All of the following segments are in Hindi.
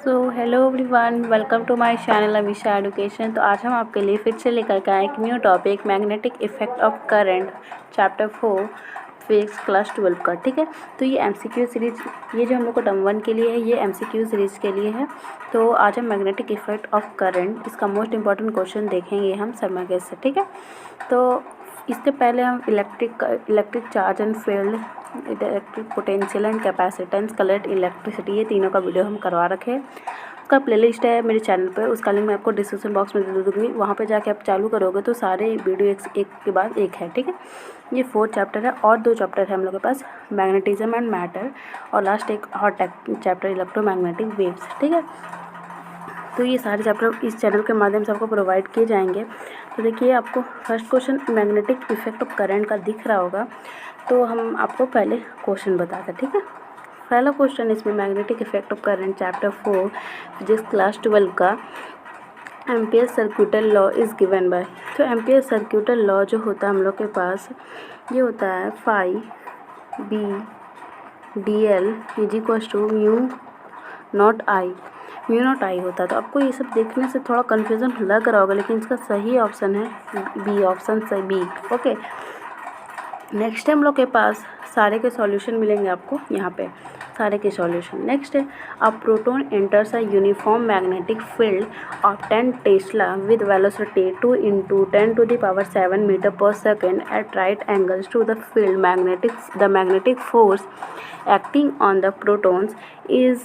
Hello everyone, welcome to my channel Avisha education. तो आज हम आपके लिए फिर से लेकर के आए एक new topic magnetic effect of current, chapter 4 physics class 12 का। ठीक है, तो ये एमसीक्यू सीरीज, ये जो हम लोग को टर्म 1 के लिए है, ये एमसीक्यू सीरीज के लिए है। तो आज हम मैग्नेटिक इफेक्ट ऑफ करंट, इसका मोस्ट इंपॉर्टेंट क्वेश्चन देखेंगे हम शर्मा गैस से। ठीक है, तो इससे पहले हम electric charge and field, electric potential and capacitance, coloured electricity, ये तीनों का वीडियो हम करवा रखे हैं। उसका प्लेलिस्ट है मेरे चैनल पर, उसका लिंक मैं आपको डिस्क्रिप्शन बॉक्स में दे दूँगी। वहाँ पे जाके आप चालू करोगे तो सारे वीडियो एक के बाद एक है। ठीक है, ये 4 चैप्टर है और 2 चैप्टर है हम लोग के पास, मैग्नेटिज्म एंड मैटर, और लास्ट एक और चैप्टर इलेक्ट्रोमैग्नेटिक वेव्स। ठीक है, तो ये सारे चैप्टर इस चैनल के माध्यम से आपको प्रोवाइड किए जाएंगे। तो देखिए, आपको first question magnetic effect of current का दिख रहा होगा, तो हम आपको पहले क्वेश्चन बताते हैं। ठीक है, पहला क्वेश्चन इसमें magnetic effect of current chapter 4 physics class 12 का, ampere सर्क्यूटल law is given by. तो एम्पियर सर्क्यूटल लॉ जो होता है हम लोग के पास, ये होता है phi B d l is equal to mu naught I होता है। तो आपको ये सब देखने से थोड़ा कन्फ्यूज़न लग रहा होगा, लेकिन इसका सही ऑप्शन है बी, ऑप्शन सही बी। ओके, नेक्स्ट है हम लोग के पास सारे के सॉल्यूशन मिलेंगे आपको यहाँ पे, सारे के सॉल्यूशन। नेक्स्ट है, a proton enters a uniform magnetic field of 10 tesla with velocity 2 × 10⁷ metre per second at right angles to the field the magnetic force acting on the protons is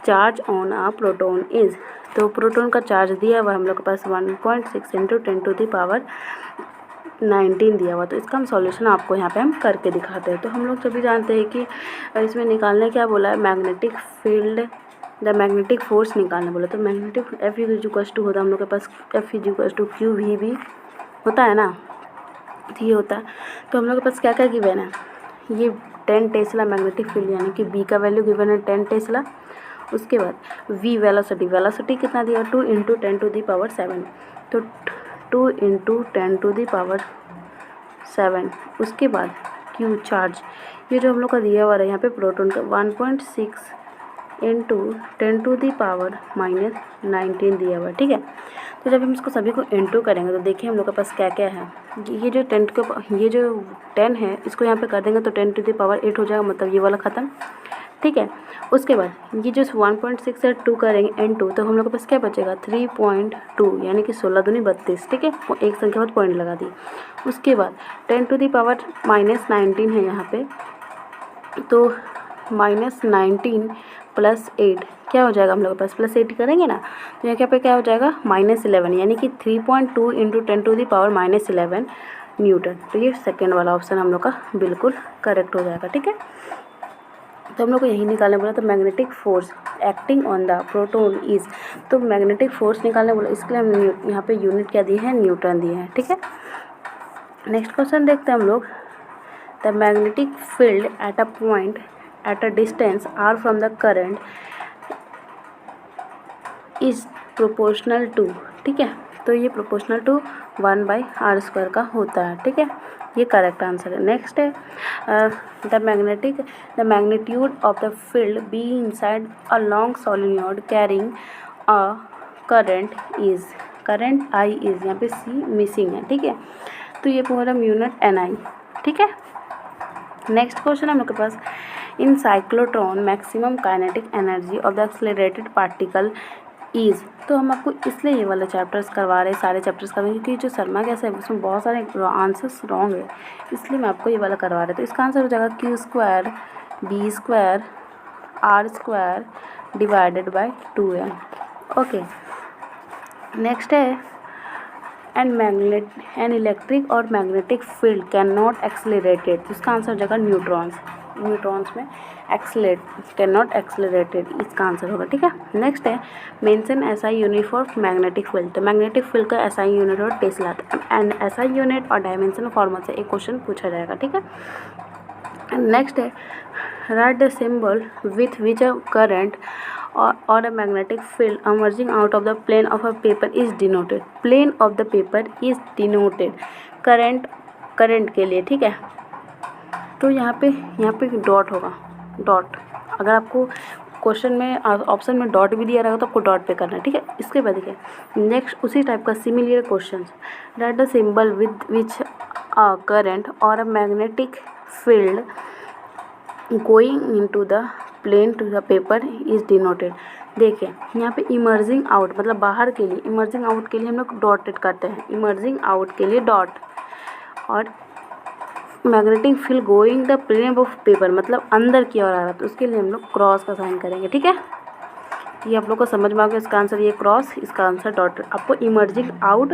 charge on a proton is. तो प्रोटॉन का चार्ज दिया हुआ हम लोग के पास 1.6 × 10⁻19 दिया हुआ। तो इसका हम सॉल्यूशन आपको यहाँ पे हम करके दिखाते हैं। तो हम लोग सभी जानते हैं कि इसमें निकालने क्या बोला है, magnetic field the magnetic force निकालने बोला। तो magnetic F is equal to होता है हम लोग के पास, F is equal to q v भी होता है ना, तो ये होता है। तो हम लोग के पास क्या क्या गिवन है, ये 10 टेस्ला मैग्नेटिक फील्ड, यानी कि बी का वैल्यू गिवन है 10 टेस्ला। उसके बाद वी वेलोसिटी कितना दिया, 2 × 10⁷ तो 2 × 10⁻7। उसके बाद क्यू चार्ज, ये जो हम लोग का दिया हुआ है यहाँ पे प्रोटॉन का 1.6 × 10⁻19 दिया हुआ है। ठीक है, तो जब हम इसको सभी को इंटू करेंगे तो देखिए हम लोग के पास क्या क्या है। ये जो 10 है, इसको यहाँ पे कर देंगे तो 10⁸ हो जाएगा, मतलब ये वाला ख़त्म। ठीक है, उसके बाद ये जो 1.6 से 2 करेंगे n2, तो हम लोग के पास क्या बचेगा 3.2, यानी कि 16 दूनी 32। ठीक है, एक संख्या बाद पॉइंट लगा दी। उसके बाद 10⁻−19 है यहाँ पे, तो -19 + 8 क्या हो जाएगा हम लोग के पास, +8 करेंगे ना, तो यहाँ पे क्या हो जाएगा -11, यानी कि 3.2 × 10⁻11 न्यूटन। तो ये सेकेंड वाला ऑप्शन हम लोग का बिल्कुल करेक्ट हो जाएगा। ठीक है, तो हम लोग को यही निकालने बोला। तो magnetic force acting on the proton is, तो मैग्नेटिक फोर्स निकालने बोला, इसके लिए हम यहाँ पे यूनिट क्या दिए हैं, न्यूटन दिए हैं। ठीक है, नेक्स्ट क्वेश्चन देखते हैं हम लोग। The magnetic field at a point at a distance r from the current is proportional to. ठीक है, तो ये प्रोपोर्शनल टू 1/r² का होता है। ठीक है, ये करेक्ट आंसर है। नेक्स्ट है, the magnitude of the field be inside a long solenoid carrying a current I is, यहाँ पे सी मिसिंग है। ठीक है, तो ये पूरा यूनिट NI। ठीक है, नेक्स्ट क्वेश्चन हम लोग के पास, in cyclotron maximum kinetic energy of the accelerated particle is. तो हम आपको इसलिए ये वाले चैप्टर्स करवा रहे हैं, सारे चैप्टर्स करवा रहे हैं, क्योंकि जो शर्मा गैस है उसमें बहुत सारे आंसर्स रॉन्ग है, इसलिए मैं आपको ये वाला करवा रहे हैं। तो इसका आंसर हो जाएगा Q² B² R² / 2m। Okay, next है, एन इलेक्ट्रिक और magnetic field can not accelerated. इसका आंसर हो जाएगा न्यूट्रॉन्स में कैन नॉट एक्सेलरेटेड, इसका आंसर होगा। ठीक है, नेक्स्ट है, mention SI unit for magnetic field. तो मैग्नेटिक फील्ड का SI यूनिट और टेस्ला, एंड SI यूनिट और डायमेंशन फॉर्मूला से एक क्वेश्चन पूछा जाएगा। ठीक है, नेक्स्ट है, right the symbol with which a current or a magnetic field emerging out of the plane of a paper is denoted। plane of the paper is denoted current के लिए। ठीक है, तो यहाँ पे डॉट होगा, डॉट। अगर आपको क्वेश्चन में ऑप्शन में डॉट भी दिया रहेगा तो आपको डॉट पे करना है, ठीक है। इसके बाद देखिए नेक्स्ट उसी टाइप का similar question, write the symbol with which a current और a magnetic field going into the plane to the paper is denoted. देखिए यहाँ पे इमर्जिंग आउट मतलब बाहर के लिए, इमर्जिंग आउट के लिए हम लोग डॉटेड करते हैं, इमर्जिंग आउट के लिए डॉट, और magnetic field going the plane of paper मतलब अंदर की ओर आ रहा है तो उसके लिए हम लोग क्रॉस का साइन करेंगे, ठीक है। ये आप लोग को समझ में आ गया, इसका आंसर ये क्रॉस, इसका आंसर डॉट। आपको इमर्जिंग आउट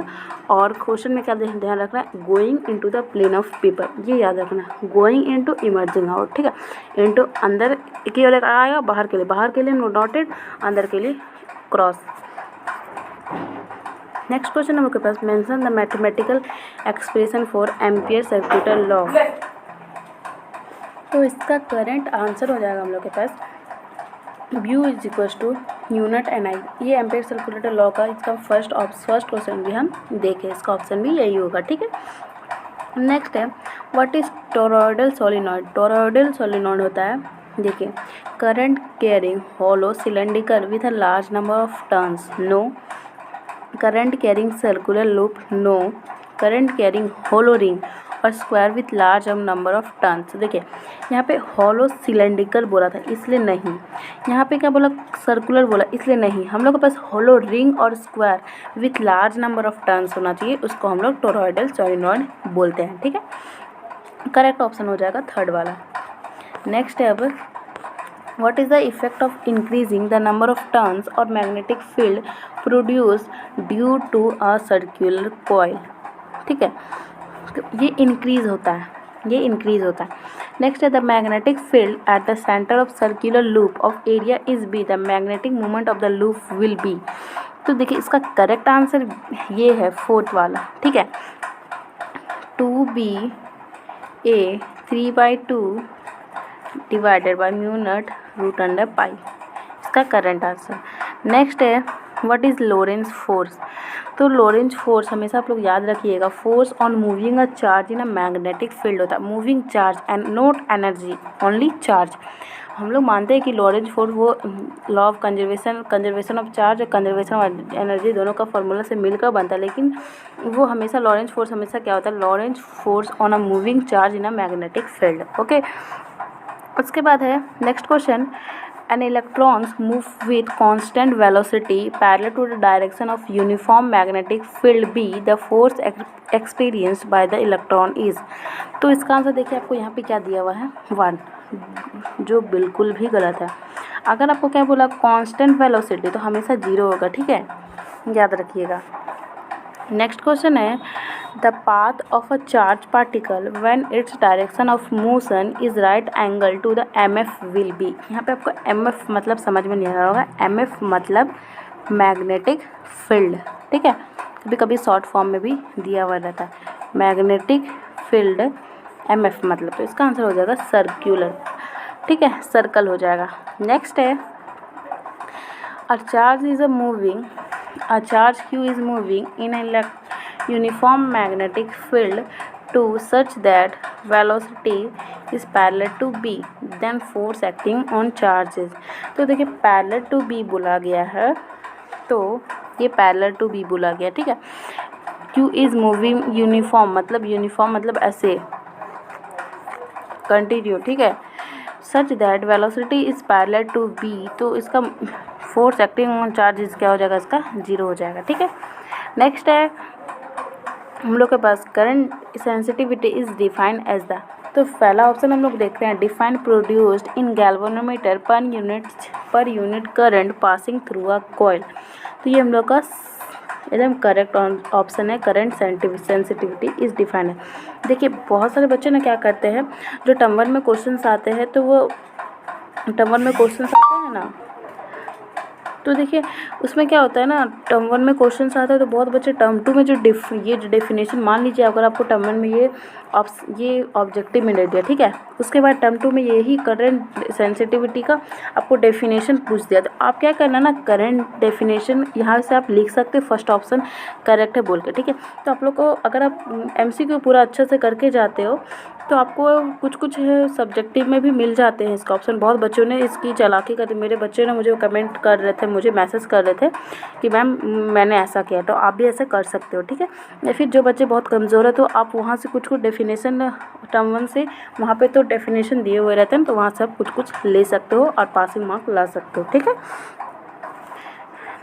और क्वेश्चन में क्या ध्यान रखना है, going into the plane of paper, ये याद रखना है, गोइंग इनटू इमर्जिंग आउट, ठीक है। इनटू अंदर की ओर आएगा, बाहर के लिए नो डॉटेड, अंदर के लिए क्रॉस। नेक्स्ट क्वेश्चन हम लोग के पास, mention the mathematical expression for Ampere circular law. तो इसका करंट आंसर हो जाएगा हम लोग के पास mu is equals to mu naught n I. ये एम्पियर सर्कुलेटर लॉ का इसका फर्स्ट क्वेश्चन भी हम देखें, इसका ऑप्शन भी यही होगा, ठीक है। नेक्स्ट है what is toroidal solenoid. Toroidal solenoid होता है, देखिए current carrying hollow cylindrical with a large number of turns, no. Current carrying circular loop, no. Current carrying hollow ring और square with large number of turns. देखिए यहाँ पे हॉलो सिलेंड्रिकल बोला था इसलिए नहीं, यहाँ पे क्या बोला सर्कुलर बोला इसलिए नहीं, हम लोग के पास हॉलो रिंग और square with large number of turns होना चाहिए, उसको हम लोग टोरॉयडल सोलिनॉइड बोलते हैं, ठीक है। करेक्ट ऑप्शन हो जाएगा थर्ड वाला। नेक्स्ट है अब what is the effect of increasing the number of turns और magnetic field produce due to a circular coil, ठीक है। ये इंक्रीज होता है, ये इंक्रीज होता है। नेक्स्ट है the magnetic field at the centre of circular loop of area is B, the magnetic movement of the loop will be. तो देखिए इसका करेक्ट आंसर ये है फोर्थ वाला, ठीक है, 2b a 3/2 divided by mu naught root under pi, इसका करंट आंसर। नेक्स्ट है व्हाट इज़ लोरेंज फोर्स। तो लोरेंज फोर्स हमेशा आप लोग याद रखिएगा, force on moving a charge in a magnetic field होता है, moving charge and not energy, only charge. हम लोग मानते हैं कि लोरेंज फोर्स वो law of conservation of charge और कंजर्वेशन ऑफ एनर्जी दोनों का फॉर्मूला से मिलकर बनता है, लेकिन वो हमेशा लोरेंज फोर्स हमेशा क्या होता है, Lorentz force on a moving charge in a magnetic field, okay. उसके बाद है next question, an electrons move with constant velocity parallel to the direction of uniform magnetic field B, the force experienced by the electron is। तो इसका आंसर देखिए आपको यहाँ पे क्या दिया हुआ है 1, जो बिल्कुल भी गलत है। अगर आपको क्या बोला कांस्टेंट वेलोसिटी तो हमेशा 0 होगा, ठीक है, याद रखिएगा। नेक्स्ट क्वेश्चन है the path of a charge particle when its direction of motion is right angle to the MF will be. यहाँ पे आपको एमएफ मतलब समझ में नहीं आ रहा होगा, एमएफ मतलब मैग्नेटिक फील्ड, ठीक है, कभी कभी शॉर्ट फॉर्म में भी दिया हुआ रहता है, मैग्नेटिक फील्ड एमएफ मतलब, तो इसका आंसर हो जाएगा सर्कुलर, ठीक है, सर्कल हो जाएगा। नेक्स्ट है a charge is a charge q is moving in a uniform magnetic field to such that velocity is parallel to b, then force acting on charges। तो देखिए parallel to b बोला गया है, तो ये parallel to b बोला गया, ठीक है। q is moving uniform मतलब ऐसे कंटिन्यू, ठीक है, such that velocity is parallel to be, तो इसका फोर्स एक्टिंग ऑन चार्ज क्या हो जाएगा, इसका 0 हो जाएगा, ठीक है। नेक्स्ट है हम लोग के पास current sensitivity is defined as the, तो पहला ऑप्शन हम लोग देखते हैं define produced in galvanometer per unit current passing through a coil. तो ये हम लोग का एकदम करेक्ट ऑप्शन है, करंट सेंसिटिविटी इज डिफाइंड है। देखिए बहुत सारे बच्चे ना क्या करते हैं, जो टर्म 1 में क्वेश्चंस आते हैं, तो वो टर्म 1 में क्वेश्चंस आते हैं ना, तो देखिए उसमें क्या होता है ना, टर्म 1 में क्वेश्चन आता है तो बहुत बच्चे टर्म 2 में जो ये जो डेफिनेशन, मान लीजिए अगर आपको टर्म 1 में ये ऑब्जेक्टिव में दे दिया, ठीक है, उसके बाद टर्म 2 में यही करंट सेंसिटिविटी का आपको डेफिनेशन पूछ दिया, तो आप क्या करना ना, करंट डेफिनेशन यहाँ से आप लिख सकते हो, फर्स्ट ऑप्शन करेक्ट है बोल के, ठीक है। तो आप लोग को अगर आप MCQ पूरा अच्छे से करके जाते हो तो आपको कुछ कुछ सब्जेक्टिव में भी मिल जाते हैं इसका ऑप्शन। बहुत बच्चों ने इसकी चालाकी कर, मेरे बच्चे ने मुझे कमेंट कर रहे थे, मुझे मैसेज कर रहे थे कि मैम मैंने ऐसा किया, तो आप भी ऐसा कर सकते हो, ठीक है। या फिर जो बच्चे बहुत कमज़ोर है तो आप वहाँ से कुछ कुछ डेफिनेशन टर्म 1 से, वहाँ पे तो डेफिनेशन दिए हुए रहते हैं, तो वहाँ से आप कुछ कुछ ले सकते हो और पासिंग मार्क ला सकते हो, ठीक है।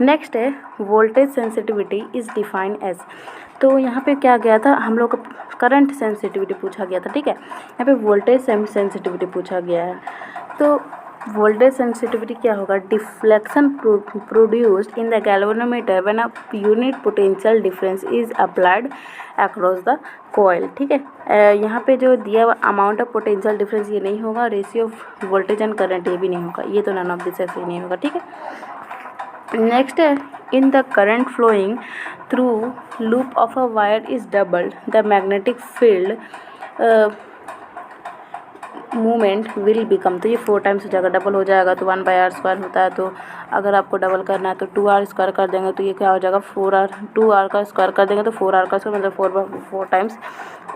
नेक्स्ट है voltage sensitivity is define as. तो यहाँ पे क्या गया था, हम लोग करंट सेंसिटिविटी पूछा गया था, ठीक है। यहाँ पे वोल्टेज सेंसिटिविटी पूछा गया है। तो वोल्टेज सेंसिटिविटी क्या होगा, deflection produced in the galvanometer when a unit potential difference is applied across the coil, ठीक है। यहाँ पे जो दिया हुआ अमाउंट ऑफ पोटेंशियल डिफरेंस ये नहीं होगा, ratio of voltage and current ये भी नहीं होगा, ये तो नन ऑफ दिस ऐसे नहीं होगा, ठीक है। नेक्स्ट है in the current flowing through loop of a wire is doubled the magnetic field movement will become. तो ये 4 टाइम्स हो जाएगा, डबल हो जाएगा तो 1/r² होता है, तो अगर आपको डबल करना है तो 2r² कर देंगे तो ये क्या हो जाएगा 4r, 2r का स्क्वायर कर देंगे तो 4r का स्क्वायर मतलब 4 टाइम्स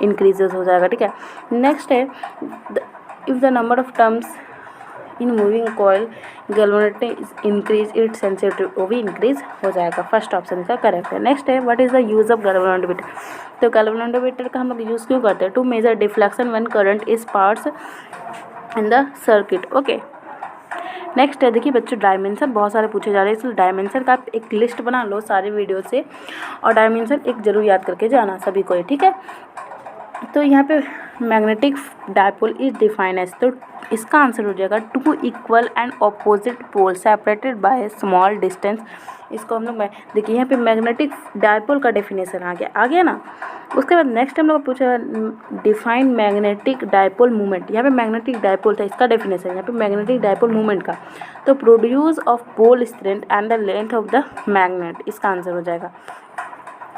इंक्रीजेज हो जाएगा, ठीक है। नेक्स्ट है if the number of terms in moving coil galvanometer is increase it sensitivity, वो भी इंक्रीज हो जाएगा, फर्स्ट ऑप्शन इसका करेक्ट है। नेक्स्ट है what is the use of galvanometer. तो गैल्वेनोमीटर का हम लोग यूज़ क्यों करते हैं, to measure deflection when current is pass in the circuit, okay. Next है देखिए बच्चों डायमेंशन बहुत सारे पूछे जा रहे हैं, इसलिए डायमेंशन का आप एक लिस्ट बना लो सारे वीडियो से, और डायमेंशन एक जरूर याद करके जाना सभी को, ठीक है। तो यहाँ पे magnetic dipole is define as, तो इसका आंसर हो जाएगा 2 equal and opposite pole separated by small distance. इसको हम लोग देखिए यहाँ पे मैग्नेटिक डायपोल का डेफिनेशन आ गया ना। उसके बाद नेक्स्ट हम लोग पूछा डिफाइन मैग्नेटिक डायपोल मूवमेंट। यहाँ पे मैग्नेटिक डायपोल था, इसका डेफिनेशन यहाँ पे मैग्नेटिक डायपोल मूवमेंट का, तो produce of pole strength and the length of the magnet, इसका आंसर हो जाएगा।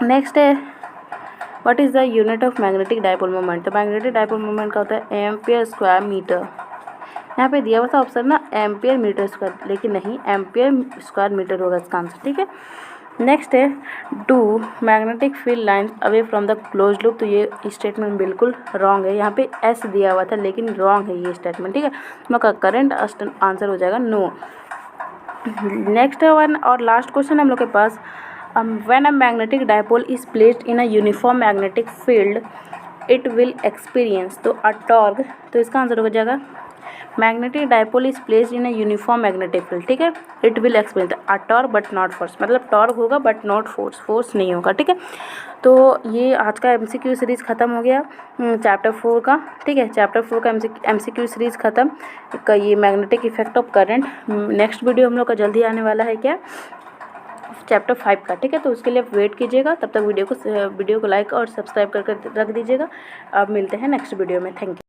नेक्स्ट है what is the unit of magnetic dipole moment. तो मैग्नेटिक डायपोल मोमेंट का होता है एम्पियर स्क्वायर मीटर। यहाँ पे दिया हुआ था ऑप्शन ना एम्पियर मीटर स्क्वायर, लेकिन नहीं एम्पियर स्क्वायर मीटर होगा इसका आंसर, ठीक है। नेक्स्ट है do magnetic field line away from the close loop. तो ये स्टेटमेंट बिल्कुल रॉन्ग है, यहाँ पे एस दिया हुआ था लेकिन रॉन्ग है ये स्टेटमेंट, ठीक है। तो करेंट आंसर हो जाएगा नो। नेक्स्ट वन और लास्ट क्वेश्चन हम लोग के पास, when a magnetic dipole is placed in a uniform magnetic field it will experience, तो a torque, तो इसका आंसर हो जाएगा magnetic dipole is placed in a uniform magnetic field, ठीक है। It will experience a torque but not force, मतलब टॉर्क होगा बट नॉट फोर्स, फोर्स नहीं होगा, ठीक है। तो ये आज का MCQ सीरीज़ ख़त्म हो गया चैप्टर 4 का, ठीक है। चैप्टर 4 का MCQ सीरीज़ ख़त्म का, ये magnetic effect of current. Next video हम लोग का जल्दी आने वाला है क्या, चैप्टर 5 का, ठीक है। तो उसके लिए आप वेट कीजिएगा, तब तक वीडियो को लाइक और सब्सक्राइब करके रख दीजिएगा। अब मिलते हैं नेक्स्ट वीडियो में, थैंक यू।